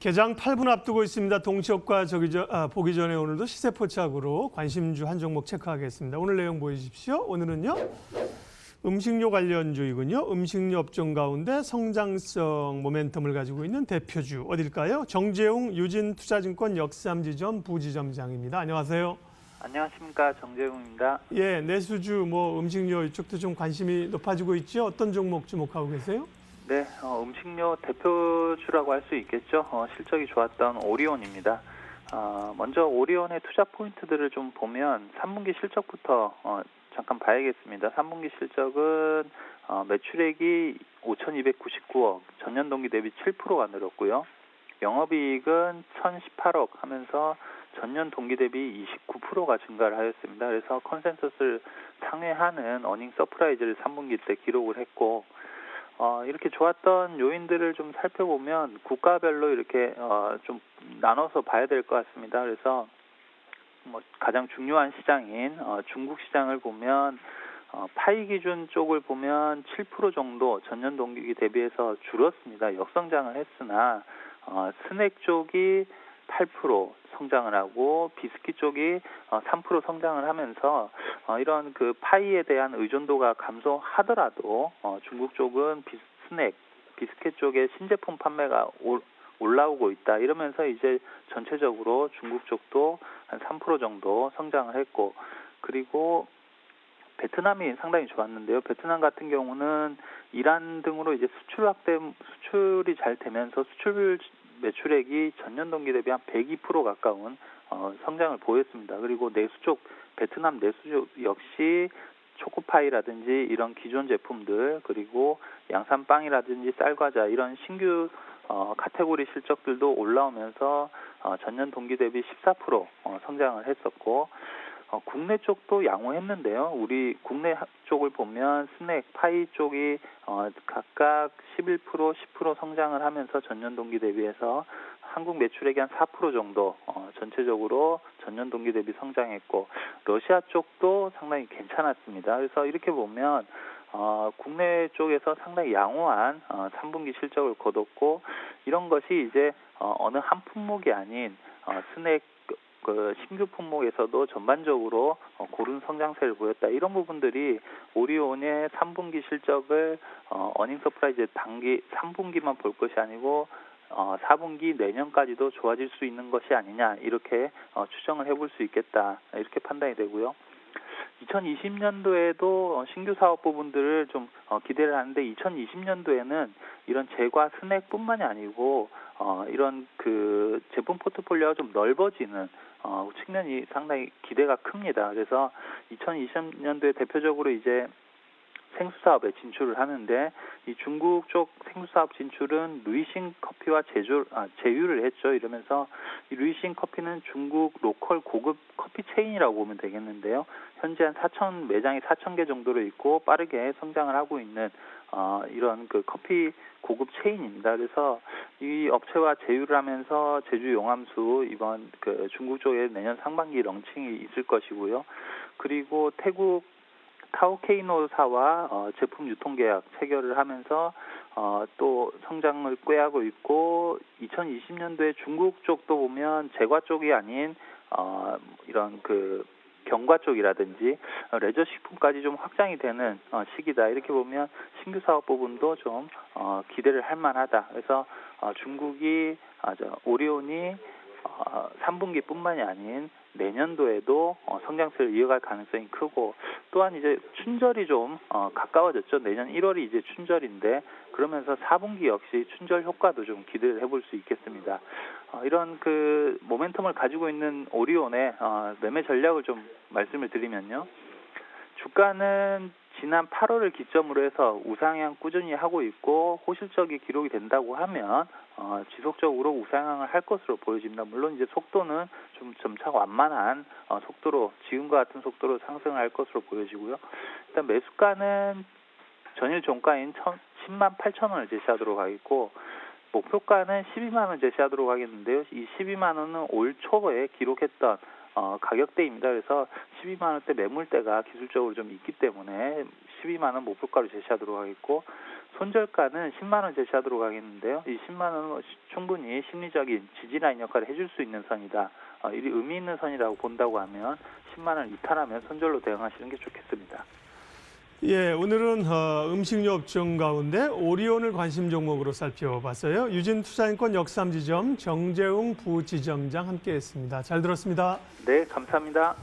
개장 8분 앞두고 있습니다. 동시효과 보기 전에 오늘도 시세 포착으로 관심주 한 종목 체크하겠습니다. 오늘 내용 보여주십시오. 오늘은요. 음식료 관련주이군요. 음식료 업종 가운데 성장성 모멘텀을 가지고 있는 대표주 어딜까요? 정재웅 유진투자증권 역삼지점 부지점장입니다. 안녕하세요. 안녕하십니까, 정재웅입니다. 예, 내수주 음식료 이쪽도 좀 관심이 높아지고 있죠. 어떤 종목 주목하고 계세요? 네, 음식료 대표주라고 할 수 있겠죠. 실적이 좋았던 오리온입니다. 먼저 오리온의 투자 포인트들을 좀 보면 3분기 실적부터 잠깐 봐야겠습니다. 3분기 실적은 매출액이 5,299억, 전년 동기 대비 7%가 늘었고요. 영업이익은 1,018억 하면서 전년 동기 대비 29%가 증가를 하였습니다. 그래서 컨센서스를 상회하는 어닝 서프라이즈를 3분기 때 기록을 했고, 이렇게 좋았던 요인들을 좀 살펴보면 국가별로 이렇게 좀 나눠서 봐야 될 것 같습니다. 그래서 가장 중요한 시장인 중국 시장을 보면 파이 기준 쪽을 보면 7% 정도 전년 동기 대비해서 줄었습니다. 역성장을 했으나 스낵 쪽이 8% 성장을 하고 비스킷 쪽이 3% 성장을 하면서 이런 그 파이에 대한 의존도가 감소하더라도 중국 쪽은 스낵, 비스킷 쪽의 신제품 판매가 올라오고 있다. 이러면서 이제 전체적으로 중국 쪽도 한 3% 정도 성장을 했고, 그리고 베트남이 상당히 좋았는데요. 베트남 같은 경우는 이란 등으로 이제 수출이 잘 되면서 수출 매출액이 전년 동기 대비 한 102% 가까운 성장을 보였습니다. 그리고 내수 쪽, 베트남 내수 쪽 역시 초코파이라든지 이런 기존 제품들, 그리고 양산빵이라든지 쌀과자 이런 신규 카테고리 실적들도 올라오면서 전년 동기 대비 14% 성장을 했었고, 국내 쪽도 양호했는데요. 우리 국내 쪽을 보면 스낵, 파이 쪽이 각각 11%, 10% 성장을 하면서 전년 동기 대비해서 한국 매출액이 한 4% 정도 전체적으로 전년 동기 대비 성장했고, 러시아 쪽도 상당히 괜찮았습니다. 그래서 이렇게 보면 국내 쪽에서 상당히 양호한 3분기 실적을 거뒀고, 이런 것이 이제 어느 한 품목이 아닌 스낵 신규 품목에서도 전반적으로 고른 성장세를 보였다. 이런 부분들이 오리온의 3분기 실적을 어닝 서프라이즈 단기 3분기만 볼 것이 아니고 4분기 내년까지도 좋아질 수 있는 것이 아니냐, 이렇게 추정을 해볼 수 있겠다, 이렇게 판단이 되고요. 2020년도에도 신규 사업 부분들을 좀 기대를 하는데, 2020년도에는 이런 제과 스낵뿐만이 아니고 이런 그 제품 포트폴리오가 좀 넓어지는 측면이 상당히 기대가 큽니다. 그래서 2020년도에 대표적으로 이제 생수 사업에 진출을 하는데, 이 중국 쪽 생수 사업 진출은 루이싱 커피와 제휴를 했죠. 이러면서 이 루이싱 커피는 중국 로컬 고급 커피 체인이라고 보면 되겠는데요. 현재 한 매장이 4,000개 정도로 있고 빠르게 성장을 하고 있는 이런 그 커피 고급 체인입니다. 그래서 이 업체와 제휴를 하면서 제주 용암수 이번 그 중국 쪽에 내년 상반기 런칭이 있을 것이고요. 그리고 태국 타오케이노사와 제품 유통계약 체결을 하면서 또 성장을 꾀하고 있고, 2020년도에 중국 쪽도 보면 제과 쪽이 아닌 이런 그 경과 쪽이라든지 레저 식품까지 좀 확장이 되는 시기다. 이렇게 보면 신규 사업 부분도 좀 기대를 할 만하다. 그래서 중국이 오리온이 3분기뿐만이 아닌 내년도에도 성장세를 이어갈 가능성이 크고, 또한 이제 춘절이 좀 가까워졌죠. 내년 1월이 이제 춘절인데, 그러면서 4분기 역시 춘절 효과도 좀 기대를 해볼 수 있겠습니다. 이런 그 모멘텀을 가지고 있는 오리온의 매매 전략을 좀 말씀을 드리면요. 주가는 지난 8월을 기점으로 해서 우상향 꾸준히 하고 있고, 호실적이 기록이 된다고 하면 지속적으로 우상향을 할 것으로 보여집니다. 물론 이제 속도는 좀 점차 완만한 속도로, 지금과 같은 속도로 상승을 할 것으로 보여지고요. 일단 매수가는 전일 종가인 10만 8천 원을 제시하도록 하겠고, 목표가는 12만 원 제시하도록 하겠는데요. 이 12만 원은 올 초에 기록했던 가격대입니다. 그래서 12만 원대 매물대가 기술적으로 좀 있기 때문에 12만 원 목표가로 제시하도록 하겠고, 손절가는 10만 원 제시하도록 하겠는데요. 이 10만 원은 충분히 심리적인 지지라인 역할을 해줄 수 있는 선이다. 이 의미 있는 선이라고 본다고 하면 10만 원 이탈하면 손절로 대응하시는 게 좋겠습니다. 예, 오늘은 음식료 업종 가운데 오리온을 관심 종목으로 살펴봤어요. 유진투자인권 역삼지점 정재웅 부지점장 함께했습니다. 잘 들었습니다. 네, 감사합니다.